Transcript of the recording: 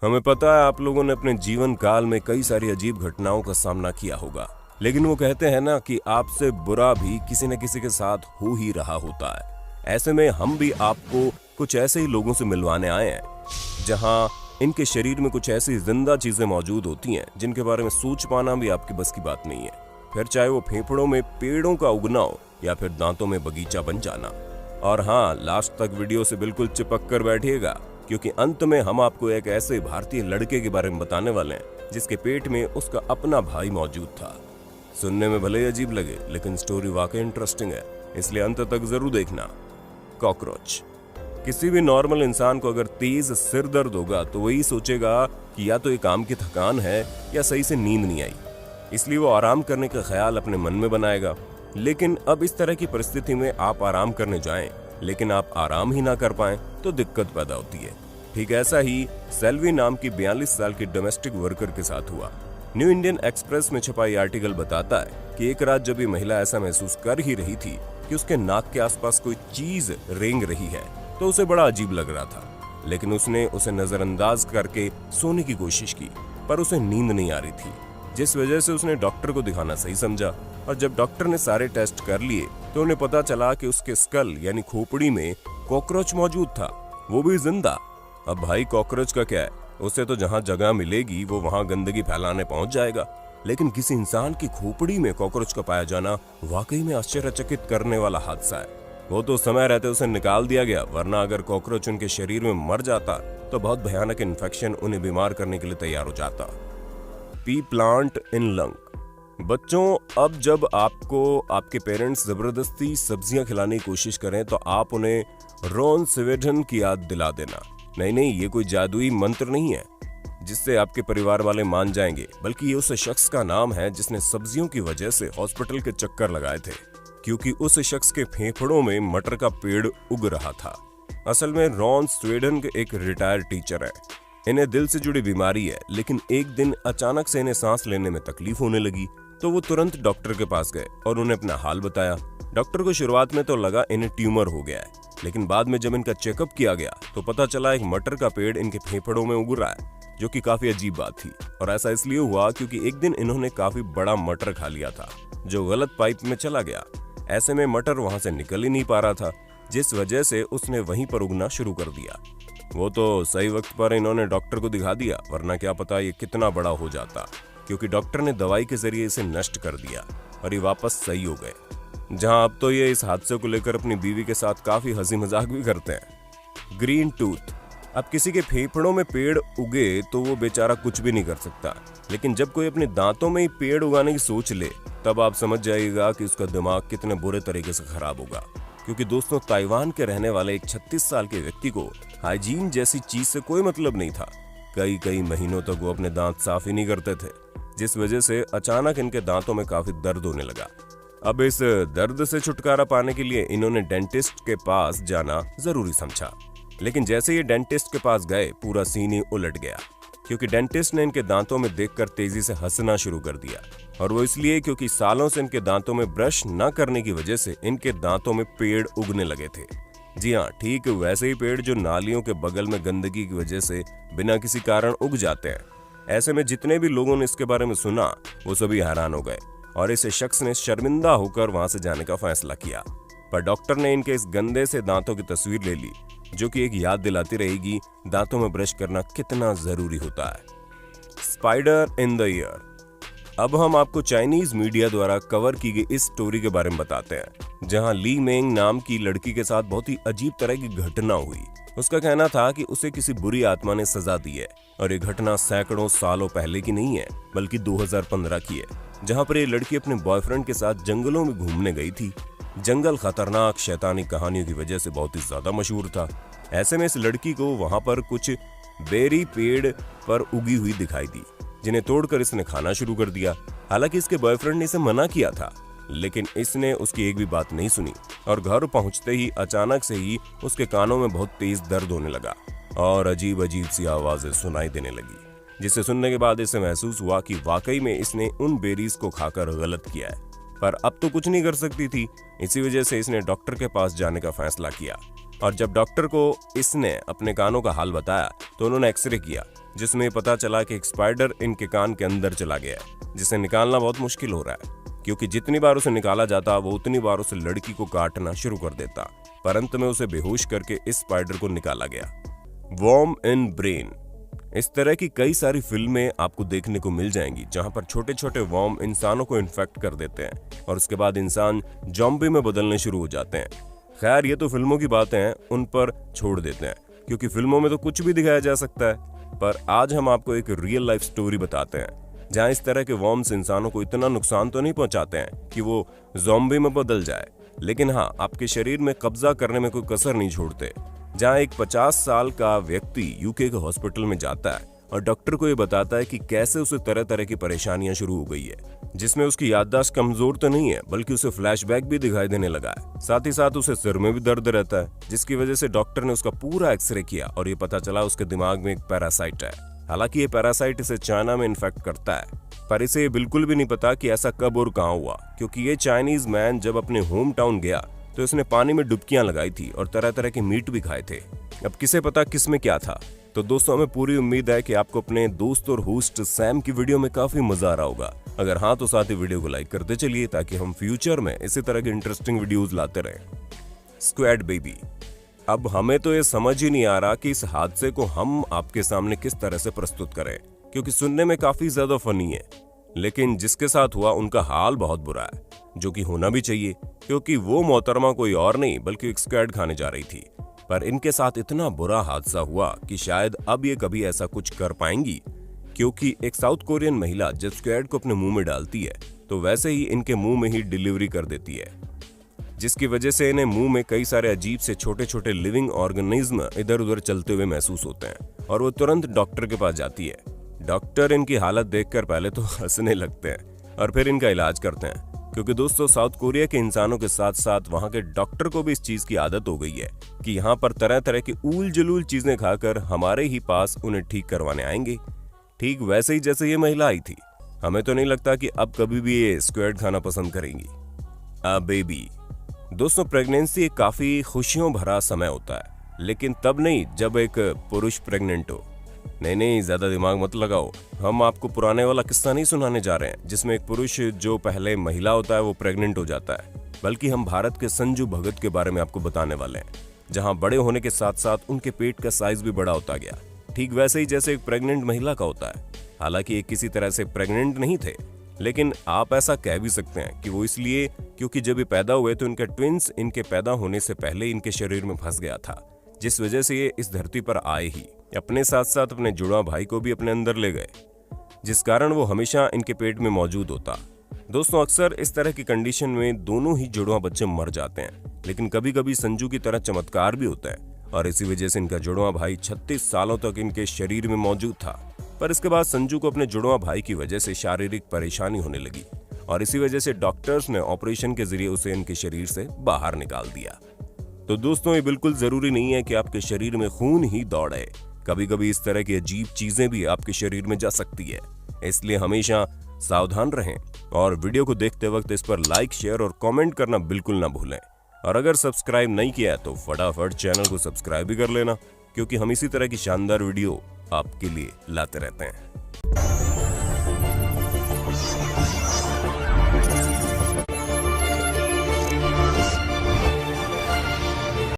हमें पता है आप लोगों ने अपने जीवन काल में कई सारी अजीब घटनाओं का सामना किया होगा, लेकिन वो कहते हैं ना कि आपसे बुरा भी किसी न किसी के साथ हो ही रहा होता है। ऐसे में हम भी आपको कुछ ऐसे ही लोगों से मिलवाने आए हैं जहां इनके शरीर में कुछ ऐसी जिंदा चीजें मौजूद होती हैं जिनके बारे में सोच पाना भी आपकी बस की बात नहीं है, फिर चाहे वो फेफड़ों में पेड़ों का उगना हो या फिर दांतों में बगीचा बन जाना। और हाँ, लास्ट तक वीडियो से बिल्कुल चिपक कर बैठिएगा, क्योंकि अंत में हम आपको एक ऐसे भारतीय लड़के के बारे में बताने वाले हैं जिसके पेट में उसका अपना भाई मौजूद था। सुनने में भले ही अजीब लगे, लेकिन स्टोरी वाकई इंटरेस्टिंग है, इसलिए अंत तक जरूर देखना। कॉकरोच। किसी भी नॉर्मल इंसान को अगर तेज सिर दर्द होगा तो वही सोचेगा कि या तो ये काम की थकान है या सही से नींद नहीं आई, इसलिए वो आराम करने का ख्याल अपने मन में बनाएगा। लेकिन अब इस तरह की परिस्थिति में आप आराम करने जाएं, लेकिन आप आराम ही ना कर पाएं तो दिक्कत पैदा होती है। ठीक ऐसा ही सेल्वी नाम की 42 साल की डोमेस्टिक वर्कर के साथ हुआ। न्यू इंडियन एक्सप्रेस में छपा ये आर्टिकल बताता है कि एक रात जब ये महिला ऐसा महसूस कर ही रही थी कि उसके नाक के आसपास कोई चीज रेंग रही है, तो उसे बड़ा अजीब लग रहा था, लेकिन उसने उसे नजरअंदाज करके सोने की कोशिश की, पर उसे नींद नहीं आ रही थी, जिस वजह से उसने डॉक्टर को दिखाना सही समझा। और जब डॉक्टर ने सारे टेस्ट कर लिए तो उन्हें पता चला कि उसके स्कल यानी खोपड़ी में कॉकरोच मौजूद था, वो भी जिंदा। अब भाई कॉकरोच का क्या है, उसे तो जहां जगह मिलेगी वो वहां गंदगी फैलाने पहुंच जाएगा, लेकिन किसी इंसान की खोपड़ी में कॉकरोच का पाया जाना वाकई में आश्चर्यचकित करने वाला हादसा है। वो तो समय रहते उसे निकाल दिया गया, वरना अगर कॉकरोच उनके शरीर में मर जाता तो बहुत भयानक इन्फेक्शन उन्हें बीमार करने के लिए तैयार हो जाता। P plant in lung. बच्चों, अब जब आपको आपके पेरेंट्स जबरदस्ती सब्जियां खिलाने की कोशिश करें तो आप उन्हें रॉन स्वीडन की याद दिला देना। नहीं, ये कोई जादुई मंत्र नहीं है जिससे आपके परिवार वाले मान जाएंगे, बल्कि ये उस शख्स का नाम है जिसने सब्जियों की वजह से हॉस्पिटल के चक्कर लगाए थे, क्योंकि उस शख्स के फेफड़ों में मटर का पेड़ उग रहा था। असल में रॉन स्वीडन के एक रिटायर्ड टीचर है। इन्हें दिल से जुड़ी बीमारी है, लेकिन एक दिन अचानक से इन्हें सांस लेने में तकलीफ होने लगी, तो वो तुरंत डॉक्टर के पास गए और उन्हें अपना हाल बताया। डॉक्टर को शुरुआत में तो लगा इन्हें ट्यूमर हो गया है, लेकिन बाद में जब इनका चेकअप किया गया तो पता चला एक मटर का पेड़ इनके फेफड़ों में उग रहा है, जो कि काफी अजीब बात थी। और ऐसा इसलिए हुआ क्योंकि एक दिन इन्होंने काफी बड़ा मटर खा लिया था, जो गलत पाइप में चला गया। ऐसे में मटर वहां से निकल ही नहीं पा रहा था, जिस वजह से उसने वहीं पर उगना शुरू कर दिया। वो तो सही वक्त पर इन्होंने डॉक्टर को दिखा दिया, वरना क्या पता ये कितना बड़ा हो जाता, क्योंकि डॉक्टर ने दवाई के जरिए इसे नष्ट कर दिया और ये वापस सही हो गए। जहां अब तो ये इस हादसे को लेकर अपनी बीवी के साथ काफी हंसी मजाक भी करते हैं। Green tooth. अब किसी के फेफड़ों में पेड़ उगे तो वो बेचारा कुछ भी नहीं कर सकता, लेकिन जब कोई अपने दांतों में ही पेड़ उगाने की सोच ले तब आप समझ जाइएगा कि उसका दिमाग कितने बुरे तरीके से खराब होगा। क्योंकि दोस्तों, ताइवान के रहने वाले एक 36 साल के व्यक्ति को हाइजीन जैसी चीज से कोई मतलब नहीं था। कई महीनों तक वो अपने दांत साफ ही नहीं करते थे, जिस वजह से अचानक इनके दांतों में काफी दर्द होने लगा। अब इस दर्द से छुटकारा पाने के लिए इन्होंने डेंटिस्ट के पास जाना जरूरी समझा, लेकिन जैसे ये डेंटिस्ट के पास गए पूरा सीन ही उलट गया, क्योंकि डेंटिस्ट ने इनके दांतों में देखकर तेजी से हंसना शुरू कर दिया। और वो इसलिए क्योंकि सालों से इनके दांतों में ब्रश न करने की वजह से इनके दांतों में पेड़ उगने लगे थे। जी हाँ, ठीक वैसे ही पेड़ जो नालियों के बगल में गंदगी की वजह से बिना किसी कारण उग जाते हैं। ऐसे में जितने भी लोगों ने इसके बारे में सुना वो सभी हैरान हो गए और इस शख्स ने शर्मिंदा होकर वहां से जाने का फैसला किया। पर डॉक्टर ने इनके इस गंदे से दांतों की तस्वीर ले ली, जो कि एक याद दिलाती रहेगी दांतों में ब्रश करना कितना जरूरी होता है। Spider in the year. अब हम आपको चाइनीज मीडिया द्वारा कवर की गई इस स्टोरी के बारे में बताते हैं, जहां ली मेंग नाम की लड़की के साथ बहुत ही अजीब तरह की घटना हुई। उसका कहना था कि उसे किसी बुरी आत्मा ने सजा दी है और ये घटना सैकड़ों सालों पहले की नहीं है, बल्कि 2015 की है, जहां पर ये लड़की अपने बॉयफ्रेंड के साथ जंगलों में घूमने गई थी। जंगल खतरनाक शैतानी कहानियों की वजह से बहुत ही ज्यादा मशहूर था। ऐसे में इस लड़की को वहां पर कुछ बेरी पेड़ पर उगी हुई दिखाई दी, जिन्हें तोड़कर इसने खाना शुरू कर दिया। हालांकि इसके बॉयफ्रेंड ने इसे मना किया था, लेकिन इसने उसकी एक भी बात नहीं सुनी और घर पहुंचते ही अचानक से ही उसके कानों में बहुत तेज दर्द होने लगा और अजीब अजीब सी आवाजें सुनाई देने लगी, जिसे सुनने के बाद इसे महसूस हुआ कि वाकई में इसने उन बेरीज को खाकर गलत किया है। पर अब तो कुछ नहीं कर सकती थी, इसी वजह से इसने डॉक्टर के पास जाने का फैसला किया। और जब डॉक्टर को इसने अपने कानों का हाल बताया तो उन्होंने एक्सरे किया, जिसमें पता चला कि एक स्पाइडर इनके कान के अंदर चला गया है, जिसे निकालना बहुत मुश्किल हो रहा है, क्योंकि जितनी बार उसे निकाला जाता वो उतनी बार उसे लड़की को काटना शुरू कर देता। पर अंत में उसे बेहोश करके इस स्पाइडर को निकाला गया। Worm in brain. इस तरह की कई सारी फिल्में आपको देखने को मिल जाएंगी जहां पर छोटे छोटे वर्म इंसानों को इन्फेक्ट कर देते हैं और उसके बाद इंसान ज़ॉम्बी में बदलने शुरू हो जाते हैं। खैर, ये तो फिल्मों की बातें हैं, उन पर छोड़ देते हैं, क्योंकि फिल्मों में तो कुछ भी दिखाया जा सकता है। पर आज हम आपको एक रियल लाइफ स्टोरी बताते हैं जहां इस तरह के वर्म्स इंसानों को इतना नुकसान तो नहीं पहुंचाते हैं कि वो ज़ॉम्बी में बदल जाए, लेकिन हाँ, आपके शरीर में कब्जा करने में कोई कसर नहीं छोड़ते। जहां एक 50 साल का व्यक्ति यूके के हॉस्पिटल में जाता है और डॉक्टर को ये बताता है कि कैसे उसे तरह तरह की परेशानियां शुरू हो गई है, जिसमें उसकी याददाश्त कमजोर तो नहीं है बल्कि उसे फ्लैशबैक भी दिखाई देने लगा है। साथ ही साथ उसे सिर में भी दर्द रहता है, जिसकी वजह से डॉक्टर ने उसका पूरा एक्सरे किया और ये पता चला उसके दिमाग में एक पैरासाइट है। हालांकि ये पैरासाइट इसे चाइना में इन्फेक्ट करता है, पर इसे ये बिल्कुल भी नहीं पता कि ऐसा कब और कहां हुआ, क्योंकि ये चाइनीज मैन जब अपने होम टाउन गया तो इसने पानी में डुबकियां लगाई थी और तरह तरह के मीट भी खाए थे। अब किसे पता किस में क्या था। तो दोस्तों, हमें पूरी उम्मीद है कि आपको अपने दोस्त और होस्ट सैम की वीडियो में काफी मजा आ रहा होगा। अगर हाँ तो साथ ही वीडियो को लाइक करते चलिए ताकि हम फ्यूचर में इसी तरह के इंटरेस्टिंग वीडियोस लाते रहें। स्क्वैड बेबी। अब हमें तो ये समझ ही नहीं आ रहा कि इस हादसे को हम आपके सामने किस तरह से प्रस्तुत करें, क्योंकि सुनने में काफी ज्यादा फनी है, लेकिन जिसके साथ हुआ उनका हाल बहुत बुरा है, जो कि होना भी चाहिए, क्योंकि वो मोहतरमा कोई और नहीं बल्कि एक स्क्वैड खाने जा रही थी। पर इनके साथ इतना बुरा हादसा हुआ कि शायद अब ये कभी ऐसा कुछ कर पाएंगी, क्योंकि एक साउथ कोरियन महिला जब स्क्वैड को अपने मुंह में डालती है तो वैसे ही इनके मुंह में ही डिलीवरी कर देती है, जिसकी वजह से इन्हें मुंह में कई सारे अजीब से छोटे छोटे लिविंग ऑर्गेनिज्म इधर उधर चलते हुए महसूस होते हैं और वो तुरंत डॉक्टर के पास जाती है। डॉक्टर इनकी हालत देखकर पहले तो हंसने लगते हैं और फिर इनका इलाज करते हैं, क्योंकि दोस्तों साउथ कोरिया के इंसानों के साथ साथ वहां के डॉक्टर को भी इस चीज की आदत हो गई है कि यहाँ पर तरह तरह की ऊल जलूल चीजें खाकर हमारे ही पास उन्हें ठीक करवाने आएंगे, ठीक वैसे ही जैसे ये महिला आई थी। हमें तो नहीं लगता कि अब कभी भी ये स्क्वैड खाना पसंद करेंगी। बेबी। दोस्तों, प्रेगनेंसी एक काफी खुशियों भरा समय होता है, लेकिन तब नहीं जब एक पुरुष प्रेग्नेंट हो। नहीं, ज्यादा दिमाग मत लगाओ। हम आपको पुराने वाला किस्सा नहीं सुनाने जा रहे हैं जिसमें एक पुरुष जो पहले महिला होता है वो प्रेग्नेंट हो जाता है, बल्कि हम भारत के संजू भगत के बारे में आपको बताने वाले हैं, जहां बड़े होने के साथ साथ उनके पेट का साइज भी बड़ा होता गया, ठीक वैसे ही जैसे एक प्रेग्नेंट महिला का होता है। हालांकि ये किसी तरह से प्रेग्नेंट नहीं थे, लेकिन आप ऐसा कह भी सकते हैं कि वो इसलिए क्योंकि जब ये पैदा हुए तो इनका ट्विंस इनके पैदा होने से पहले इनके शरीर में फंस गया था, जिस वजह से ये इस धरती पर आए ही अपने साथ साथ अपने जुड़वा भाई को भी अपने अंदर ले गए, जिस कारण वो हमेशा इनके पेट में मौजूद होता। दोस्तों, अक्सर इस तरह की कंडीशन में दोनों ही जुड़वा बच्चे मर जाते हैं, लेकिन कभी कभी संजू की तरह चमत्कार भी होता है और इसी वजह से इनका जुड़वा भाई 36 सालों तक इनके शरीर में मौजूद था। पर इसके बाद संजू को अपने जुड़वा भाई की वजह से शारीरिक परेशानी होने लगी और इसी वजह से डॉक्टर्स ने ऑपरेशन के जरिए उसे इनके शरीर से बाहर निकाल दिया। तो दोस्तों, ये बिल्कुल जरूरी नहीं है कि आपके शरीर में खून ही दौड़े, कभी कभी इस तरह की अजीब चीजें भी आपके शरीर में जा सकती है, इसलिए हमेशा सावधान रहें और वीडियो को देखते वक्त इस पर लाइक, शेयर और कमेंट करना बिल्कुल ना भूलें। और अगर सब्सक्राइब नहीं किया है तो फटाफट चैनल को सब्सक्राइब भी कर लेना, क्योंकि हम इसी तरह की शानदार वीडियो आपके लिए लाते रहते हैं।